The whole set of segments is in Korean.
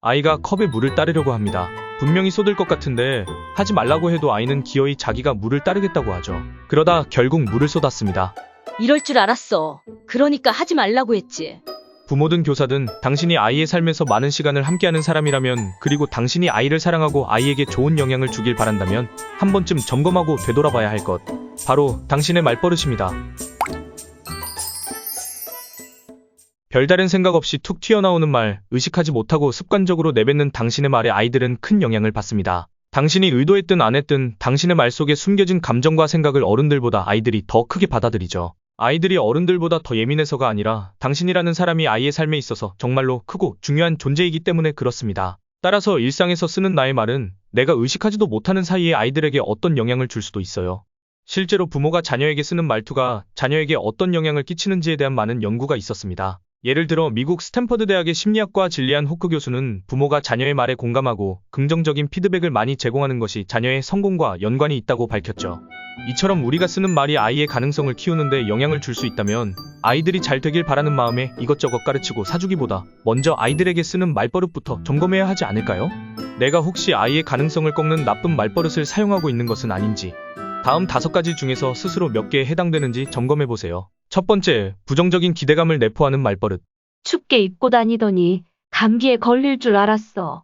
아이가 컵에 물을 따르려고 합니다. 분명히 쏟을 것 같은데 하지 말라고 해도 아이는 기어이 자기가 물을 따르겠다고 하죠. 그러다 결국 물을 쏟았습니다. 이럴 줄 알았어. 그러니까 하지 말라고 했지. 부모든 교사든 당신이 아이의 삶에서 많은 시간을 함께하는 사람이라면, 그리고 당신이 아이를 사랑하고 아이에게 좋은 영향을 주길 바란다면 한 번쯤 점검하고 되돌아봐야 할 것, 바로 당신의 말버릇입니다. 별다른 생각 없이 툭 튀어나오는 말, 의식하지 못하고 습관적으로 내뱉는 당신의 말에 아이들은 큰 영향을 받습니다. 당신이 의도했든 안 했든 당신의 말 속에 숨겨진 감정과 생각을 어른들보다 아이들이 더 크게 받아들이죠. 아이들이 어른들보다 더 예민해서가 아니라 당신이라는 사람이 아이의 삶에 있어서 정말로 크고 중요한 존재이기 때문에 그렇습니다. 따라서 일상에서 쓰는 나의 말은 내가 의식하지도 못하는 사이에 아이들에게 어떤 영향을 줄 수도 있어요. 실제로 부모가 자녀에게 쓰는 말투가 자녀에게 어떤 영향을 끼치는지에 대한 많은 연구가 있었습니다. 예를 들어 미국 스탠퍼드 대학의 심리학과 질리안 호크 교수는 부모가 자녀의 말에 공감하고 긍정적인 피드백을 많이 제공하는 것이 자녀의 성공과 연관이 있다고 밝혔죠. 이처럼 우리가 쓰는 말이 아이의 가능성을 키우는데 영향을 줄 수 있다면 아이들이 잘 되길 바라는 마음에 이것저것 가르치고 사주기보다 먼저 아이들에게 쓰는 말버릇부터 점검해야 하지 않을까요? 내가 혹시 아이의 가능성을 꺾는 나쁜 말버릇을 사용하고 있는 것은 아닌지, 다음 5가지 중에서 스스로 몇 개에 해당되는지 점검해보세요. 첫 번째, 부정적인 기대감을 내포하는 말버릇. 춥게 입고 다니더니 감기에 걸릴 줄 알았어.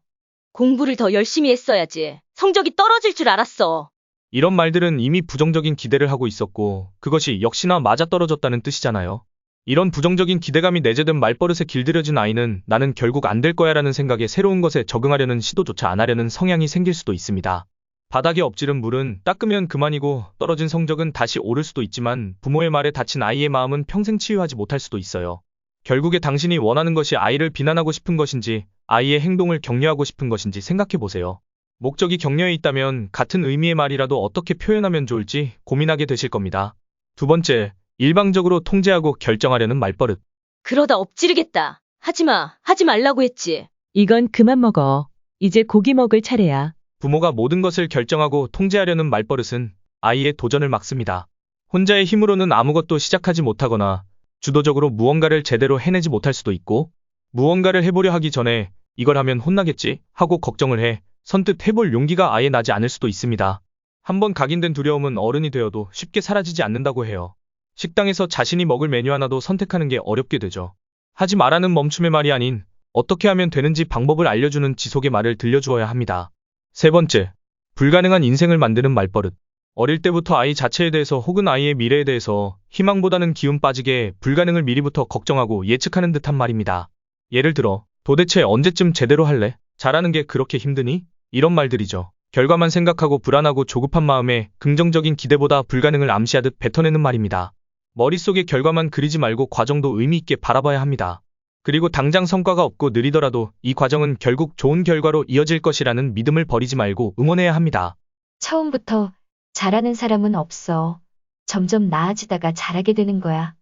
공부를 더 열심히 했어야지. 성적이 떨어질 줄 알았어. 이런 말들은 이미 부정적인 기대를 하고 있었고 그것이 역시나 맞아떨어졌다는 뜻이잖아요. 이런 부정적인 기대감이 내재된 말버릇에 길들여진 아이는 나는 결국 안 될 거야 라는 생각에 새로운 것에 적응하려는 시도조차 안 하려는 성향이 생길 수도 있습니다. 바닥에 엎지른 물은 닦으면 그만이고 떨어진 성적은 다시 오를 수도 있지만 부모의 말에 다친 아이의 마음은 평생 치유하지 못할 수도 있어요. 결국에 당신이 원하는 것이 아이를 비난하고 싶은 것인지 아이의 행동을 격려하고 싶은 것인지 생각해보세요. 목적이 격려에 있다면 같은 의미의 말이라도 어떻게 표현하면 좋을지 고민하게 되실 겁니다. 두 번째, 일방적으로 통제하고 결정하려는 말버릇. 그러다 엎지르겠다. 하지마. 하지 말라고 했지. 이건 그만 먹어. 이제 고기 먹을 차례야. 부모가 모든 것을 결정하고 통제하려는 말버릇은 아이의 도전을 막습니다. 혼자의 힘으로는 아무것도 시작하지 못하거나 주도적으로 무언가를 제대로 해내지 못할 수도 있고, 무언가를 해보려 하기 전에 이걸 하면 혼나겠지 하고 걱정을 해 선뜻 해볼 용기가 아예 나지 않을 수도 있습니다. 한번 각인된 두려움은 어른이 되어도 쉽게 사라지지 않는다고 해요. 식당에서 자신이 먹을 메뉴 하나도 선택하는 게 어렵게 되죠. 하지 말라는 멈춤의 말이 아닌 어떻게 하면 되는지 방법을 알려주는 지속의 말을 들려주어야 합니다. 세 번째, 불가능한 인생을 만드는 말버릇. 어릴 때부터 아이 자체에 대해서 혹은 아이의 미래에 대해서 희망보다는 기운 빠지게 불가능을 미리부터 걱정하고 예측하는 듯한 말입니다. 예를 들어, 도대체 언제쯤 제대로 할래? 잘하는 게 그렇게 힘드니? 이런 말들이죠. 결과만 생각하고 불안하고 조급한 마음에 긍정적인 기대보다 불가능을 암시하듯 뱉어내는 말입니다. 머릿속에 결과만 그리지 말고 과정도 의미 있게 바라봐야 합니다. 그리고 당장 성과가 없고 느리더라도 이 과정은 결국 좋은 결과로 이어질 것이라는 믿음을 버리지 말고 응원해야 합니다. 처음부터 잘하는 사람은 없어. 점점 나아지다가 잘하게 되는 거야.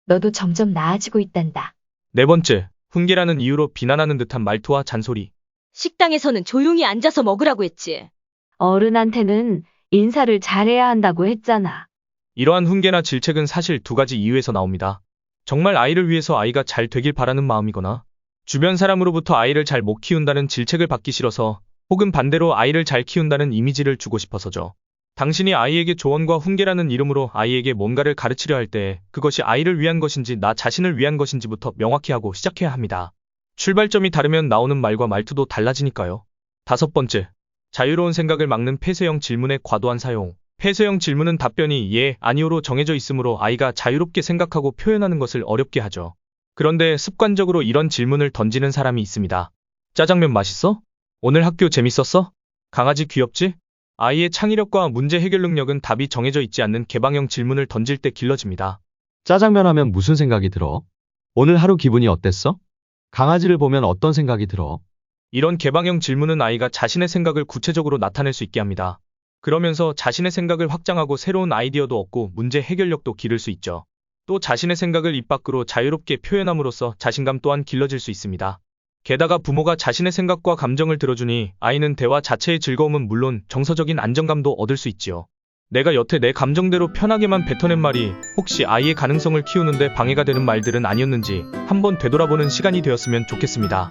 너도 점점 나아지고 있단다. 네 번째, 훈계라는 이유로 비난하는 듯한 말투와 잔소리. 식당에서는 조용히 앉아서 먹으라고 했지. 어른한테는 인사를 잘해야 한다고 했잖아. 이러한 훈계나 질책은 사실 2가지 이유에서 나옵니다. 정말 아이를 위해서 아이가 잘 되길 바라는 마음이거나, 주변 사람으로부터 아이를 잘 못 키운다는 질책을 받기 싫어서, 혹은 반대로 아이를 잘 키운다는 이미지를 주고 싶어서죠. 당신이 아이에게 조언과 훈계라는 이름으로 아이에게 뭔가를 가르치려 할 때 그것이 아이를 위한 것인지 나 자신을 위한 것인지부터 명확히 하고 시작해야 합니다. 출발점이 다르면 나오는 말과 말투도 달라지니까요. 5번째, 자유로운 생각을 막는 폐쇄형 질문의 과도한 사용. 폐쇄형 질문은 답변이 예, 아니오로 정해져 있으므로 아이가 자유롭게 생각하고 표현하는 것을 어렵게 하죠. 그런데 습관적으로 이런 질문을 던지는 사람이 있습니다. 짜장면 맛있어? 오늘 학교 재밌었어? 강아지 귀엽지? 아이의 창의력과 문제 해결 능력은 답이 정해져 있지 않는 개방형 질문을 던질 때 길러집니다. 짜장면 하면 무슨 생각이 들어? 오늘 하루 기분이 어땠어? 강아지를 보면 어떤 생각이 들어? 이런 개방형 질문은 아이가 자신의 생각을 구체적으로 나타낼 수 있게 합니다. 그러면서 자신의 생각을 확장하고 새로운 아이디어도 얻고 문제 해결력도 기를 수 있죠. 또 자신의 생각을 입 밖으로 자유롭게 표현함으로써 자신감 또한 길러질 수 있습니다. 게다가 부모가 자신의 생각과 감정을 들어주니 아이는 대화 자체의 즐거움은 물론 정서적인 안정감도 얻을 수 있지요. 내가 여태 내 감정대로 편하게만 뱉어낸 말이 혹시 아이의 가능성을 키우는데 방해가 되는 말들은 아니었는지 한번 되돌아보는 시간이 되었으면 좋겠습니다.